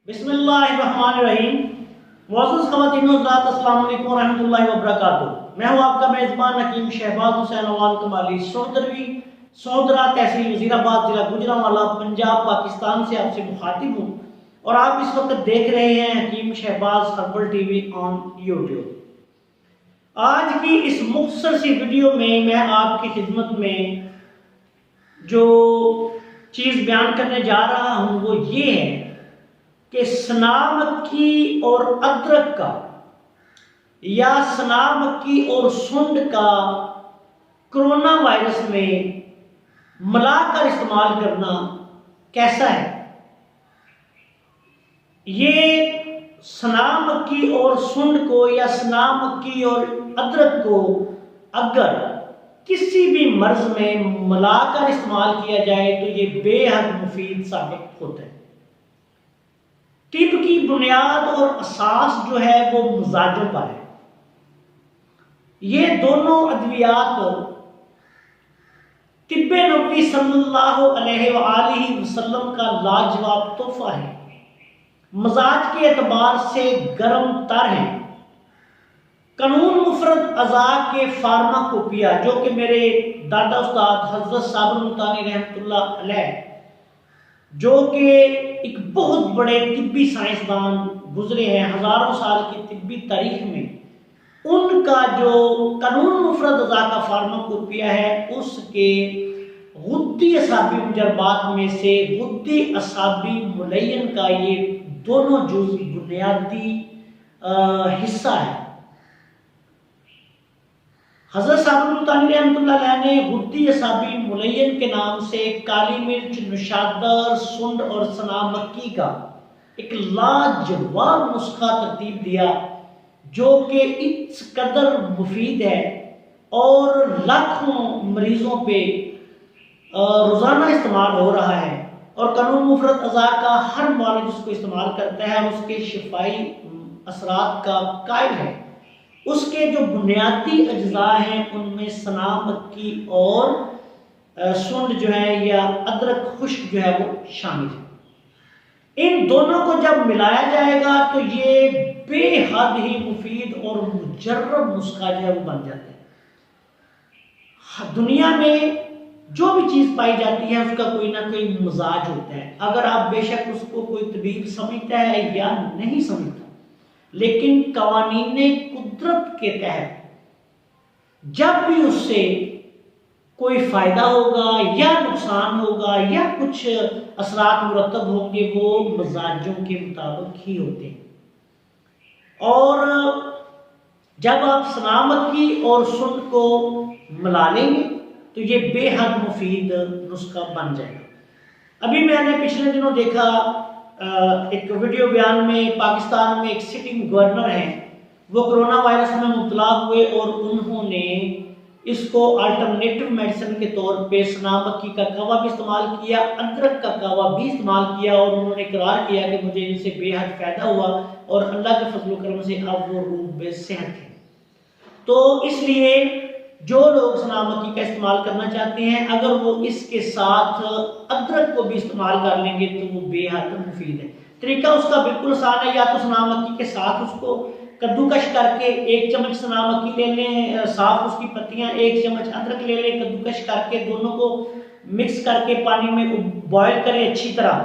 بسم اللہ الرحمن الرحیم۔ معزز خواتین و حضرات، السلام علیکم ورحمۃ اللہ وبرکاتہ۔ میں ہوں آپ کا میزبان حکیم شہباز حسین اوان کمالی، سودرا تحصیل وزیر آباد، ضلع گوجرانوالہ، پنجاب، پاکستان سے آپ سے مخاطب ہوں، اور آپ اس وقت دیکھ رہے ہیں Hakim Shahbaz herbal TV on YouTube. آج کی اس مختصر سی ویڈیو میں آپ کی خدمت میں جو چیز بیان کرنے جا رہا ہوں وہ یہ ہے کہ سنا مکی اور ادرک کا یا سنا مکی اور سنڈ کا کرونا وائرس میں ملا کر استعمال کرنا کیسا ہے۔ یہ سنا مکی اور سنڈ کو یا سنا مکی اور ادرک کو اگر کسی بھی مرض میں ملا کر استعمال کیا جائے تو یہ بے حد مفید ثابت ہوتا ہے۔ طب کی بنیاد اور اساس جو ہے وہ مزاجوں پر ہے۔ یہ دونوں ادویات طب نبوی صلی اللہ علیہ وآلہ وسلم کا لاجواب تحفہ ہے۔ مزاج کے اعتبار سے گرم تر ہیں۔ قانون مفرد اعضاء کے فارماکوپیا، جو کہ میرے دادا استاد حضرت صابر ملتانی رحمۃ اللہ علیہ، جو کہ ایک بہت بڑے طبی سائنسدان گزرے ہیں ہزاروں سال کی طبی تاریخ میں، ان کا جو قانون مفرد اعضاء کا فارماکوپیا ہے اس کے غدی اعصابی مجربات میں سے غدی اعصابی ملین کا یہ دونوں جز بنیادی حصہ ہے۔ حضرت صابر ملتانی رحمۃ اللہ علیہ نے غدی اعصابی ملین کے نام سے کالی مرچ، نشادر، سنڈ اور سنا مکی کا ایک لاجواب نسخہ ترتیب دیا جو کہ اس قدر مفید ہے اور لاکھوں مریضوں پہ روزانہ استعمال ہو رہا ہے، اور قانون مفرد اعضاء کا ہر معالج اس کو استعمال کرتا ہے اور اس کے شفائی اثرات کا قائل ہے۔ اس کے جو بنیادی اجزاء ہیں ان میں سنا مکی اور سنڈ جو ہے یا ادرک خشک جو ہے وہ شامل ہے۔ ان دونوں کو جب ملایا جائے گا تو یہ بے حد ہی مفید اور مجرب نسخہ جو ہے وہ بن جاتا ہے۔ دنیا میں جو بھی چیز پائی جاتی ہے اس کا کوئی نہ کوئی مزاج ہوتا ہے، اگر آپ بے شک اس کو کوئی طبیب سمجھتا ہے یا نہیں سمجھتا، لیکن قوانین قدرت کے تحت جب بھی اس سے کوئی فائدہ ہوگا یا نقصان ہوگا یا کچھ اثرات مرتب ہوں گے وہ مزاجوں کے مطابق ہی ہوتے ہیں۔ اور جب آپ سنا مکی اور سنڈ کو ملا لیں گے تو یہ بے حد مفید نسخہ بن جائے گا۔ ابھی میں نے پچھلے دنوں دیکھا ایک ویڈیو بیان میں، پاکستان میں ایک سٹنگ گورنر ہیں، وہ کرونا وائرس میں مبتلا ہوئے اور انہوں نے اس کو الٹرنیٹو میڈیسن کے طور پہ سنا مکی کا قہوہ بھی استعمال کیا، ادرک کا قہوہ بھی استعمال کیا، اور انہوں نے اقرار کیا کہ مجھے ان سے بے حد فائدہ ہوا اور اللہ کے فضل و کرم سے اب وہ روح بے صحت ہے۔ تو اس لیے جو لوگ سنا مکی کا استعمال کرنا چاہتے ہیں اگر وہ اس کے ساتھ ادرک کو بھی استعمال کر لیں گے تو وہ بے حد مفید ہے۔ طریقہ اس کا بالکل آسان ہے، یا تو سنا مکی کے ساتھ اس کو کدوکش کر کے 1 چمچ سنا مکی لے لیں، صاف اس کی پتیاں، 1 چمچ ادرک لے لیں، کدوکش کر کے دونوں کو مکس کر کے پانی میں بوائل کریں اچھی طرح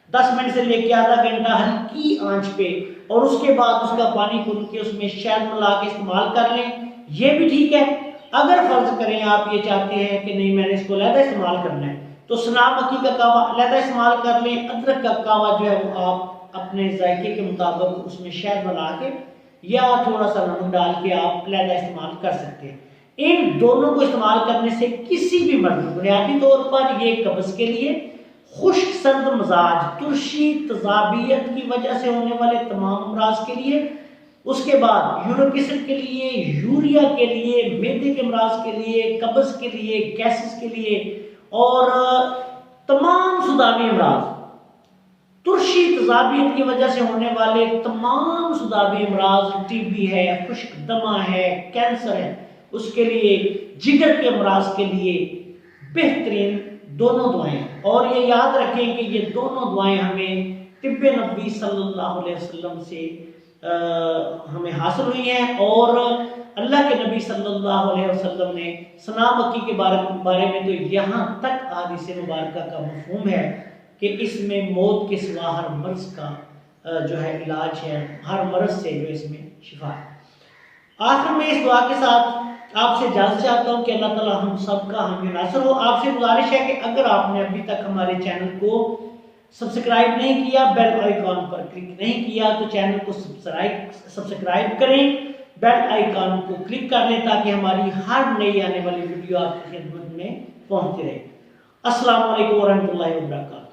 10 منٹ سے لے کے آدھا گھنٹہ ہلکی آنچ پہ، اور اس کے بعد اس کا پانی کھول کے اس میں شہد ملا کے استعمال کر لیں، یہ بھی ٹھیک ہے۔ اگر فرض کریں آپ یہ چاہتے ہیں کہ نہیں میں نے اس کو علیحدہ استعمال کرنا ہے تو سنا مکی کا قہوہ علیحدہ استعمال کر لیں، ادرک کا قہوہ جو ہے وہ آپ اپنے ذائقے کے مطابق اس میں شہد ملا کے یا تھوڑا سا نمک ڈال کے آپ علیحدہ استعمال کر سکتے ہیں۔ ان دونوں کو استعمال کرنے سے کسی بھی مرض، بنیادی طور پر یہ قبض کے لیے، خشک سرد مزاج، ترشی، تذابیت کی وجہ سے ہونے والے تمام امراض کے لیے، اس کے بعد یورک ایسڈ کے لیے، یوریا کے لیے، معدے کے امراض کے لیے، قبض کے لیے، گیسز کے لیے، اور تمام صداوی امراض، ترشی تذابیت کی وجہ سے ہونے والے تمام صداوی امراض، ٹی بی ہے، خشک دمہ ہے، کینسر ہے، اس کے لیے، جگر کے امراض کے لیے بہترین دونوں دعائیں، اور یہ یاد رکھیں کہ یہ دونوں دعائیں ہمیں طب نبوی صلی اللہ علیہ وسلم سے ہمیں حاصل ہوئی ہیں، اور اللہ کے نبی صلی اللہ علیہ وسلم نے ثنا مکی کے بارے میں تو یہاں تک حدیث مبارکہ کا مفہوم ہے کہ اس میں موت کے سوا ہر مرض کا جو ہے علاج ہے، ہر مرض سے جو اس میں شفا ہے۔ آخر میں اس دعا کے ساتھ آپ سے اجازت چاہتا ہوں کہ اللہ تعالیٰ ہم سب کا حامی ناصر ہو۔ آپ سے گزارش ہے کہ اگر آپ نے ابھی تک ہمارے چینل کو سبسکرائب نہیں کیا، بیل آئیکن پر کلک نہیں کیا، تو چینل کو سبسکرائب کریں، بیل آئیکن کو کلک کر لیں تاکہ ہماری ہر نئی آنے والی ویڈیو آپ کی خدمت میں پہنچتی رہے۔ السلام علیکم ورحمۃ اللہ وبرکاتہ۔